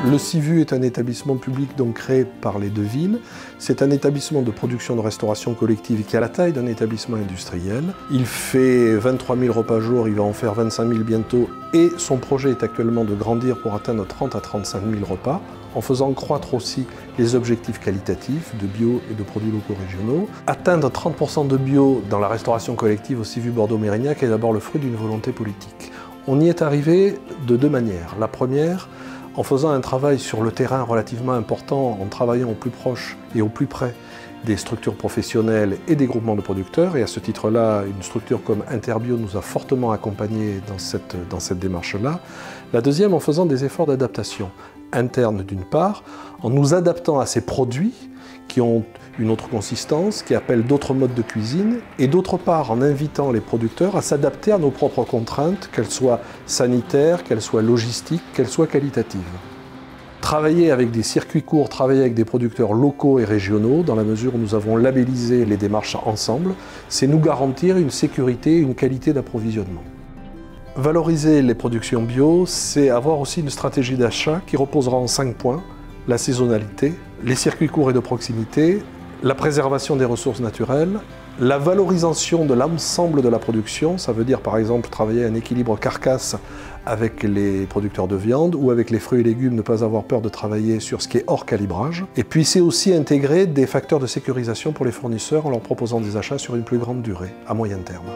Le CIVU est un établissement public donc créé par les deux villes. C'est un établissement de production de restauration collective qui a la taille d'un établissement industriel. Il fait 23 000 repas jour, il va en faire 25 000 bientôt et son projet est actuellement de grandir pour atteindre 30 à 35 000 repas en faisant croître aussi les objectifs qualitatifs de bio et de produits locaux régionaux. Atteindre 30% de bio dans la restauration collective au CIVU Bordeaux-Mérignac est d'abord le fruit d'une volonté politique. On y est arrivé de deux manières. La première, en faisant un travail sur le terrain relativement important, en travaillant au plus proche et au plus près des structures professionnelles et des groupements de producteurs. Et à ce titre-là, une structure comme Interbio nous a fortement accompagnés dans cette démarche-là. La deuxième, en faisant des efforts d'adaptation interne d'une part, en nous adaptant à ces produits qui ont une autre consistance, qui appellent d'autres modes de cuisine, et d'autre part en invitant les producteurs à s'adapter à nos propres contraintes, qu'elles soient sanitaires, qu'elles soient logistiques, qu'elles soient qualitatives. Travailler avec des circuits courts, travailler avec des producteurs locaux et régionaux, dans la mesure où nous avons labellisé les démarches ensemble, c'est nous garantir une sécurité et une qualité d'approvisionnement. Valoriser les productions bio, c'est avoir aussi une stratégie d'achat qui reposera en 5 points. La saisonnalité, les circuits courts et de proximité, la préservation des ressources naturelles, la valorisation de l'ensemble de la production, ça veut dire par exemple travailler un équilibre carcasse avec les producteurs de viande ou avec les fruits et légumes, ne pas avoir peur de travailler sur ce qui est hors calibrage. Et puis c'est aussi intégrer des facteurs de sécurisation pour les fournisseurs en leur proposant des achats sur une plus grande durée, à moyen terme.